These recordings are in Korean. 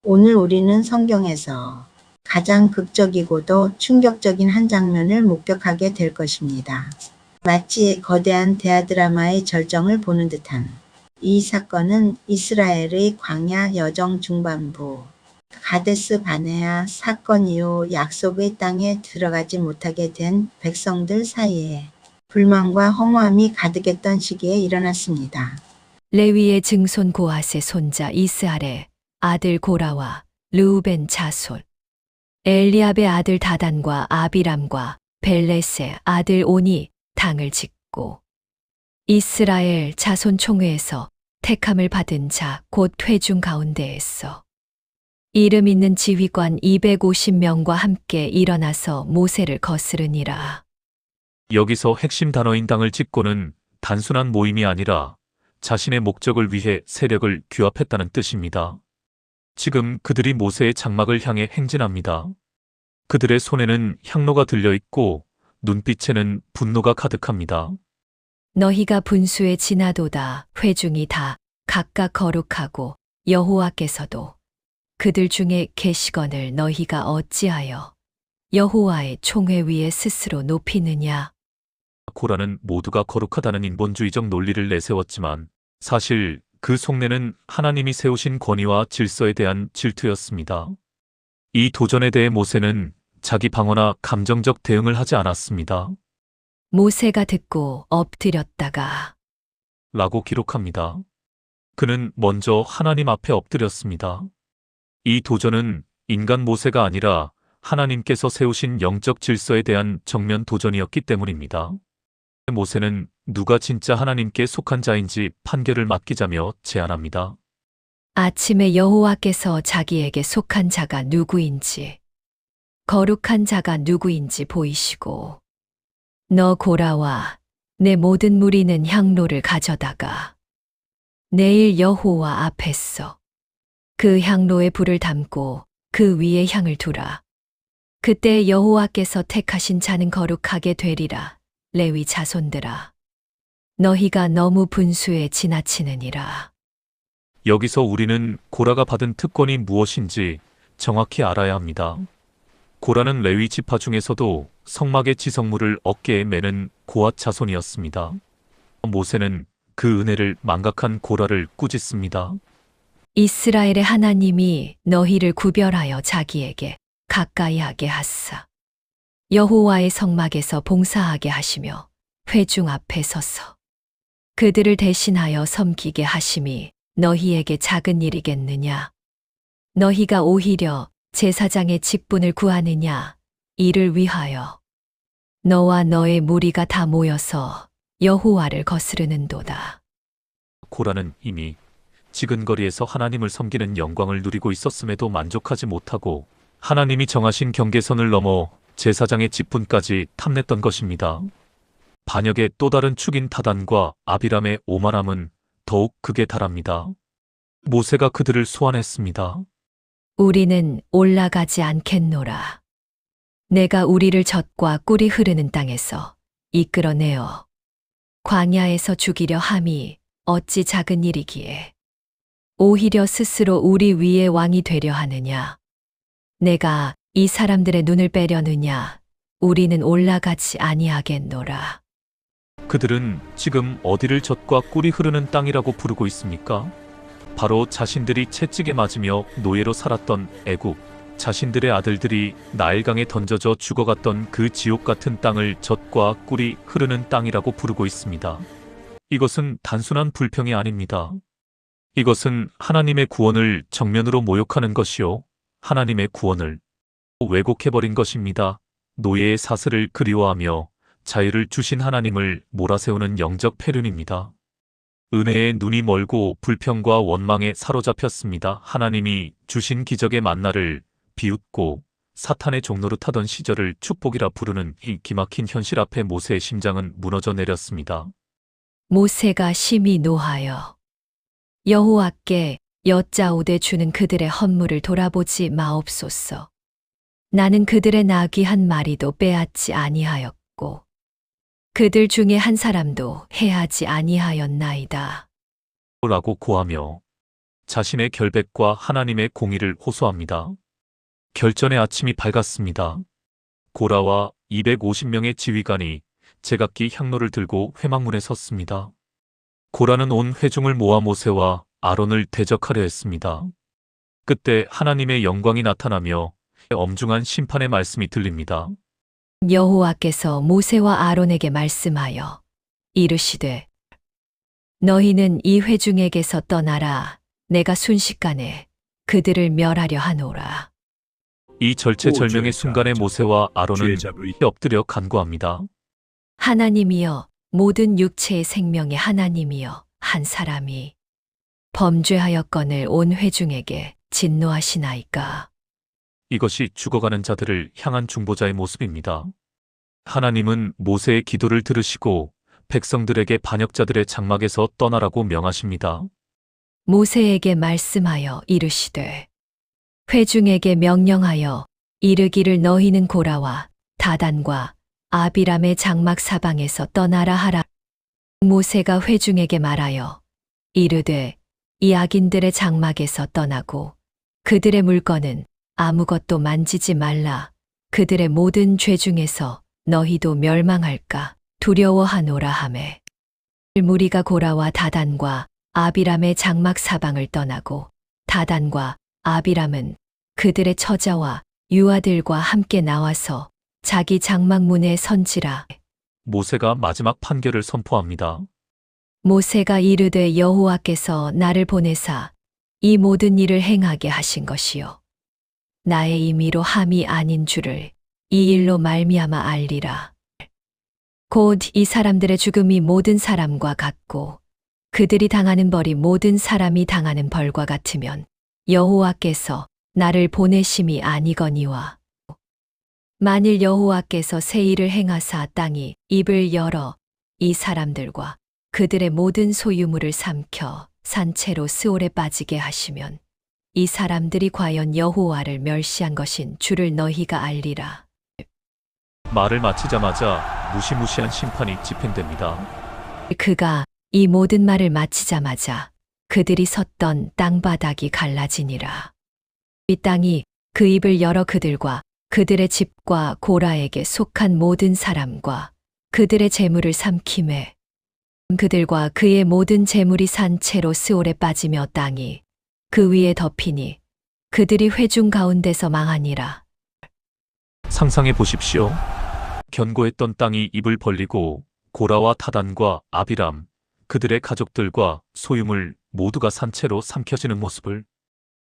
오늘 우리는 성경에서 가장 극적이고도 충격적인 한 장면을 목격하게 될 것입니다. 마치 거대한 대하드라마의 절정을 보는 듯한 이 사건은 이스라엘의 광야 여정 중반부 가데스 바네아 사건 이후 약속의 땅에 들어가지 못하게 된 백성들 사이에 불만과 허무함이 가득했던 시기에 일어났습니다. 레위의 증손 고핫의 손자 이스할의 아들 고라와 르우벤 자손, 엘리압의 아들 다단과 아비람과 벨렛의 아들 온이 당을 짓고 이스라엘 자손 총회에서 택함을 받은 자 곧 회중 가운데에서 이름 있는 지휘관 250명과 함께 일어나서 모세를 거스르니라. 여기서 핵심 단어인 당을 짓고는 단순한 모임이 아니라 자신의 목적을 위해 세력을 규합했다는 뜻입니다. 지금 그들이 모세의 장막을 향해 행진합니다. 그들의 손에는 향로가 들려 있고 눈빛에는 분노가 가득합니다. 너희가 분수에 지나도다 회중이 다 각각 거룩하고 여호와께서도 그들 중에 계시거늘 너희가 어찌하여 여호와의 총회 위에 스스로 높이느냐. 고라는 모두가 거룩하다는 인본주의적 논리를 내세웠지만 사실 그 속내는 하나님이 세우신 권위와 질서에 대한 질투였습니다. 이 도전에 대해 모세는 자기 방어나 감정적 대응을 하지 않았습니다. 모세가 듣고 엎드렸다가 라고 기록합니다. 그는 먼저 하나님 앞에 엎드렸습니다. 이 도전은 인간 모세가 아니라 하나님께서 세우신 영적 질서에 대한 정면 도전이었기 때문입니다. 모세는 누가 진짜 하나님께 속한 자인지 판결을 맡기자며 제안합니다. 아침에 여호와께서 자기에게 속한 자가 누구인지 거룩한 자가 누구인지 보이시고 너 고라와 내 모든 무리는 향로를 가져다가 내일 여호와 앞에서 그 향로에 불을 담고 그 위에 향을 두라. 그때 여호와께서 택하신 자는 거룩하게 되리라. 레위 자손들아, 너희가 너무 분수에 지나치느니라. 여기서 우리는 고라가 받은 특권이 무엇인지 정확히 알아야 합니다. 고라는 레위 지파 중에서도 성막의 지성물을 어깨에 매는 고핫 자손이었습니다. 모세는 그 은혜를 망각한 고라를 꾸짖습니다. 이스라엘의 하나님이 너희를 구별하여 자기에게 가까이 하게 하사 여호와의 성막에서 봉사하게 하시며 회중 앞에 서서 그들을 대신하여 섬기게 하심이 너희에게 작은 일이겠느냐. 너희가 오히려 제사장의 직분을 구하느냐. 이를 위하여 너와 너의 무리가 다 모여서 여호와를 거스르는도다. 고라는 이미 지근거리에서 하나님을 섬기는 영광을 누리고 있었음에도 만족하지 못하고 하나님이 정하신 경계선을 넘어 제사장의 직분까지 탐냈던 것입니다. 반역의 또 다른 축인 다단과 아비람의 오만함은 더욱 극에 달합니다. 모세가 그들을 소환했습니다. 우리는 올라가지 않겠노라. 내가 우리를 젖과 꿀이 흐르는 땅에서 이끌어내어 광야에서 죽이려 함이 어찌 작은 일이기에 오히려 스스로 우리 위에 왕이 되려 하느냐. 내가 이 사람들의 눈을 빼려느냐. 우리는 올라가지 아니하겠노라. 그들은 지금 어디를 젖과 꿀이 흐르는 땅이라고 부르고 있습니까? 바로 자신들이 채찍에 맞으며 노예로 살았던 애굽, 자신들의 아들들이 나일강에 던져져 죽어갔던 그 지옥 같은 땅을 젖과 꿀이 흐르는 땅이라고 부르고 있습니다. 이것은 단순한 불평이 아닙니다. 이것은 하나님의 구원을 정면으로 모욕하는 것이요, 하나님의 구원을 왜곡해버린 것입니다. 노예의 사슬을 그리워하며 자유를 주신 하나님을 몰아세우는 영적 폐륜입니다. 은혜의 눈이 멀고 불평과 원망에 사로잡혔습니다. 하나님이 주신 기적의 만나를 비웃고 사탄의 종노릇 하던 시절을 축복이라 부르는 이 기막힌 현실 앞에 모세의 심장은 무너져 내렸습니다. 모세가 심히 노하여 여호와께 여짜오되 주는 그들의 헌물을 돌아보지 마옵소서. 나는 그들의 나귀 한 마리도 빼앗지 아니하였고 그들 중에 한 사람도 해하지 아니하였나이다. 라고 고하며 자신의 결백과 하나님의 공의를 호소합니다. 결전의 아침이 밝았습니다. 고라와 250명의 지휘관이 제각기 향로를 들고 회막문에 섰습니다. 고라는 온 회중을 모아 모세와 아론을 대적하려 했습니다. 그때 하나님의 영광이 나타나며 엄중한 심판의 말씀이 들립니다. 여호와께서 모세와 아론에게 말씀하여 이르시되 너희는 이 회중에게서 떠나라. 내가 순식간에 그들을 멸하려 하노라. 이 절체절명의 순간에 모세와 아론은 엎드려 간구합니다. 하나님이여, 모든 육체의 생명의 하나님이여, 한 사람이 범죄하였거늘 온 회중에게 진노하시나이까. 이것이 죽어가는 자들을 향한 중보자의 모습입니다. 하나님은 모세의 기도를 들으시고 백성들에게 반역자들의 장막에서 떠나라고 명하십니다. 모세에게 말씀하여 이르시되 회중에게 명령하여 이르기를 너희는 고라와 다단과 아비람의 장막 사방에서 떠나라 하라. 모세가 회중에게 말하여 이르되 이 악인들의 장막에서 떠나고 그들의 물건은 아무것도 만지지 말라. 그들의 모든 죄 중에서 너희도 멸망할까 두려워하노라 하매 무리가 고라와 다단과 아비람의 장막 사방을 떠나고 다단과 아비람은 그들의 처자와 유아들과 함께 나와서 자기 장막 문에 선지라. 모세가 마지막 판결을 선포합니다. 모세가 이르되 여호와께서 나를 보내사 이 모든 일을 행하게 하신 것이요 나의 임의로 함이 아닌 줄을 이 일로 말미암아 알리라. 곧 이 사람들의 죽음이 모든 사람과 같고 그들이 당하는 벌이 모든 사람이 당하는 벌과 같으면 여호와께서 나를 보내심이 아니거니와 만일 여호와께서 새 일을 행하사 땅이 입을 열어 이 사람들과 그들의 모든 소유물을 삼켜 산채로 스올에 빠지게 하시면 이 사람들이 과연 여호와를 멸시한 것인 줄을 너희가 알리라. 말을 마치자마자 무시무시한 심판이 집행됩니다. 그가 이 모든 말을 마치자마자 그들이 섰던 땅바닥이 갈라지니라. 이 땅이 그 입을 열어 그들과 그들의 집과 고라에게 속한 모든 사람과 그들의 재물을 삼키매 그들과 그의 모든 재물이 산채로 스올에 빠지며 땅이 그 위에 덮이니 그들이 회중 가운데서 망하니라. 상상해 보십시오. 견고했던 땅이 입을 벌리고 고라와 다단과 아비람, 그들의 가족들과 소유물 모두가 산채로 삼켜지는 모습을.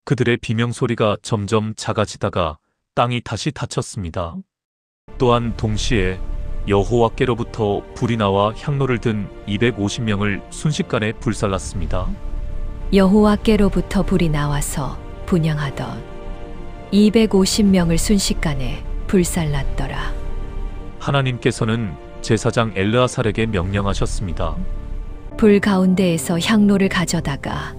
그들의 비명소리가 점점 작아지다가 땅이 다시 닫혔습니다. 또한 동시에 여호와께로부터 불이 나와 향로를 든 250명을 순식간에 불살랐습니다. 여호와께로부터 불이 나와서 분향하던 250명을 순식간에 불살랐더라. 하나님께서는 제사장 엘르아살에게 명령하셨습니다. 불 가운데에서 향로를 가져다가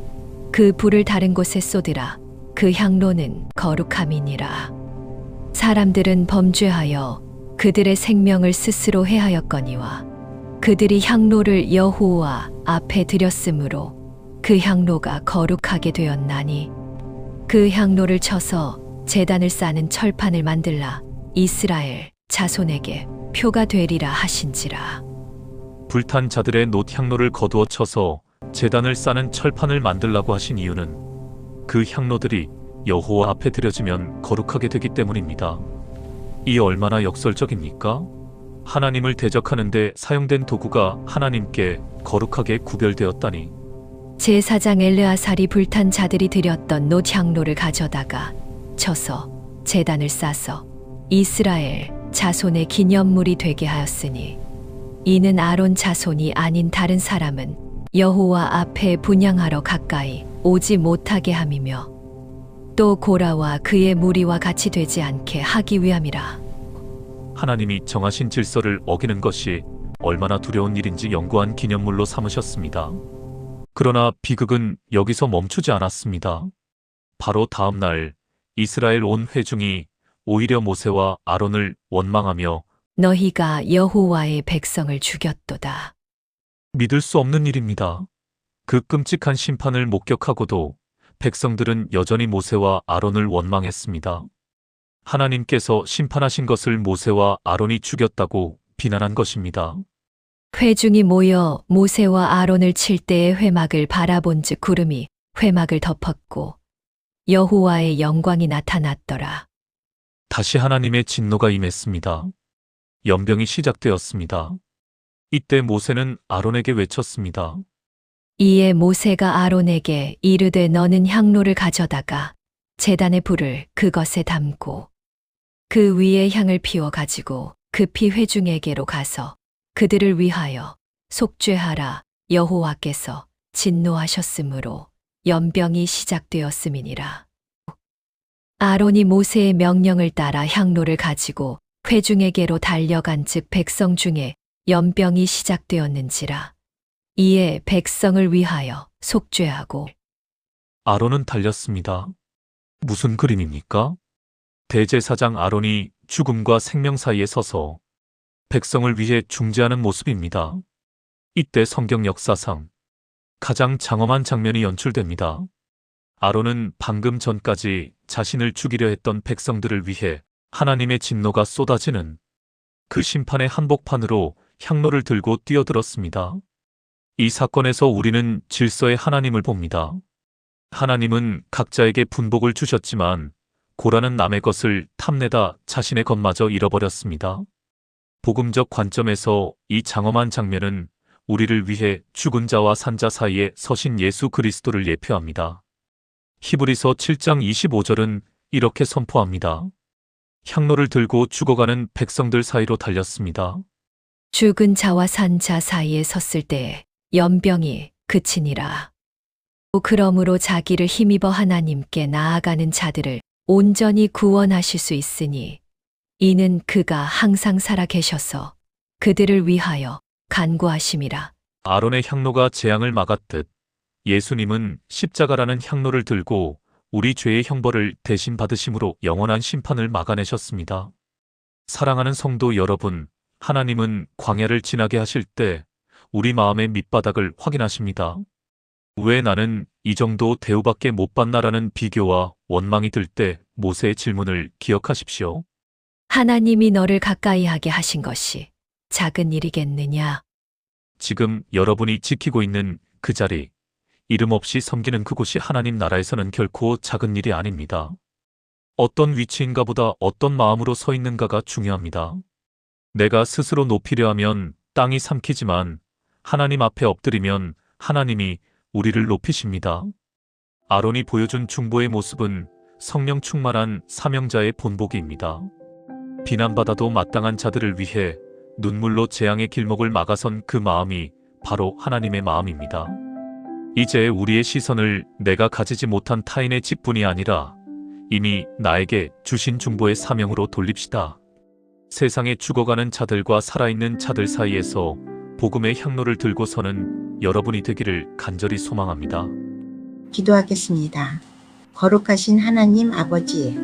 그 불을 다른 곳에 쏟으라. 그 향로는 거룩함이니라. 사람들은 범죄하여 그들의 생명을 스스로 해하였거니와 그들이 향로를 여호와 앞에 드렸으므로 그 향로가 거룩하게 되었나니 그 향로를 쳐서 제단을 싸는 철판을 만들라. 이스라엘 자손에게 표가 되리라 하신지라. 불탄 자들의 놋향로를 거두어 쳐서 제단을 싸는 철판을 만들라고 하신 이유는 그 향로들이 여호와 앞에 드려지면 거룩하게 되기 때문입니다. 이 얼마나 역설적입니까? 하나님을 대적하는데 사용된 도구가 하나님께 거룩하게 구별되었다니. 제사장 엘르아살이 불탄 자들이 드렸던 놋향로를 가져다가 쳐서 제단을 싸서 이스라엘 자손의 기념물이 되게 하였으니 이는 아론 자손이 아닌 다른 사람은 여호와 앞에 분향하러 가까이 오지 못하게 함이며 또 고라와 그의 무리와 같이 되지 않게 하기 위함이라. 하나님이 정하신 질서를 어기는 것이 얼마나 두려운 일인지 연구한 기념물로 삼으셨습니다. 그러나 비극은 여기서 멈추지 않았습니다. 바로 다음 날 이스라엘 온 회중이 오히려 모세와 아론을 원망하며 너희가 여호와의 백성을 죽였도다. 믿을 수 없는 일입니다. 그 끔찍한 심판을 목격하고도 백성들은 여전히 모세와 아론을 원망했습니다. 하나님께서 심판하신 것을 모세와 아론이 죽였다고 비난한 것입니다. 회중이 모여 모세와 아론을 칠 때의 회막을 바라본즉 구름이 회막을 덮었고 여호와의 영광이 나타났더라. 다시 하나님의 진노가 임했습니다. 연병이 시작되었습니다. 이때 모세는 아론에게 외쳤습니다. 이에 모세가 아론에게 이르되 너는 향로를 가져다가 제단의 불을 그것에 담고 그 위에 향을 피워 가지고 급히 회중에게로 가서 그들을 위하여 속죄하라. 여호와께서 진노하셨으므로 연병이 시작되었음이니라. 아론이 모세의 명령을 따라 향로를 가지고 회중에게로 달려간즉 백성 중에 연병이 시작되었는지라. 이에 백성을 위하여 속죄하고 아론은 달렸습니다. 무슨 그림입니까? 대제사장 아론이 죽음과 생명 사이에 서서 백성을 위해 중재하는 모습입니다. 이때 성경 역사상 가장 장엄한 장면이 연출됩니다. 아론은 방금 전까지 자신을 죽이려 했던 백성들을 위해 하나님의 진노가 쏟아지는 그 심판의 한복판으로 향로를 들고 뛰어들었습니다. 이 사건에서 우리는 질서의 하나님을 봅니다. 하나님은 각자에게 분복을 주셨지만 고라는 남의 것을 탐내다 자신의 것마저 잃어버렸습니다. 복음적 관점에서 이 장엄한 장면은 우리를 위해 죽은 자와 산 자 사이에 서신 예수 그리스도를 예표합니다. 히브리서 7장 25절은 이렇게 선포합니다. 향로를 들고 죽어가는 백성들 사이로 달렸습니다. 죽은 자와 산 자 사이에 섰을 때에 연병이 그치니라. 그러므로 자기를 힘입어 하나님께 나아가는 자들을 온전히 구원하실 수 있으니 이는 그가 항상 살아 계셔서 그들을 위하여 간구하심이라. 아론의 향로가 재앙을 막았듯 예수님은 십자가라는 향로를 들고 우리 죄의 형벌을 대신 받으심으로 영원한 심판을 막아내셨습니다. 사랑하는 성도 여러분, 하나님은 광야를 지나게 하실 때 우리 마음의 밑바닥을 확인하십니다. 왜 나는 이 정도 대우밖에 못 받나라는 비교와 원망이 들 때 모세의 질문을 기억하십시오. 하나님이 너를 가까이 하게 하신 것이 작은 일이겠느냐? 지금 여러분이 지키고 있는 그 자리, 이름 없이 섬기는 그곳이 하나님 나라에서는 결코 작은 일이 아닙니다. 어떤 위치인가 보다 어떤 마음으로 서 있는가가 중요합니다. 내가 스스로 높이려 하면 땅이 삼키지만 하나님 앞에 엎드리면 하나님이 우리를 높이십니다. 아론이 보여준 중보의 모습은 성령 충만한 사명자의 본보기입니다. 비난받아도 마땅한 자들을 위해 눈물로 재앙의 길목을 막아선 그 마음이 바로 하나님의 마음입니다. 이제 우리의 시선을 내가 가지지 못한 타인의 직분이 아니라 이미 나에게 주신 중보의 사명으로 돌립시다. 세상에 죽어가는 자들과 살아있는 자들 사이에서 복음의 향로를 들고 서는 여러분이 되기를 간절히 소망합니다. 기도하겠습니다. 거룩하신 하나님 아버지,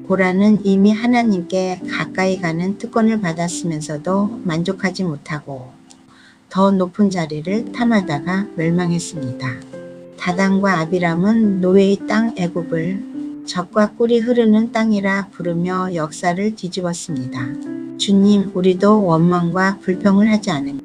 고라는 이미 하나님께 가까이 가는 특권을 받았으면서도 만족하지 못하고 더 높은 자리를 탐하다가 멸망했습니다. 다단과 아비람은 노예의 땅 애굽을 젖과 꿀이 흐르는 땅이라 부르며 역사를 뒤집었습니다. 주님, 우리도 원망과 불평을 하지 않으며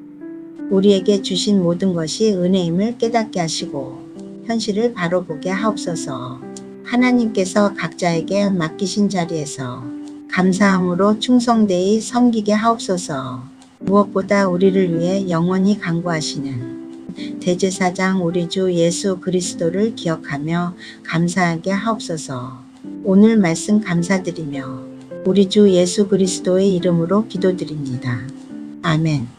우리에게 주신 모든 것이 은혜임을 깨닫게 하시고 현실을 바로 보게 하옵소서. 하나님께서 각자에게 맡기신 자리에서 감사함으로 충성되이 섬기게 하옵소서. 무엇보다 우리를 위해 영원히 간구하시는 대제사장 우리 주 예수 그리스도를 기억하며 감사하게 하옵소서. 오늘 말씀 감사드리며 우리 주 예수 그리스도의 이름으로 기도드립니다. 아멘.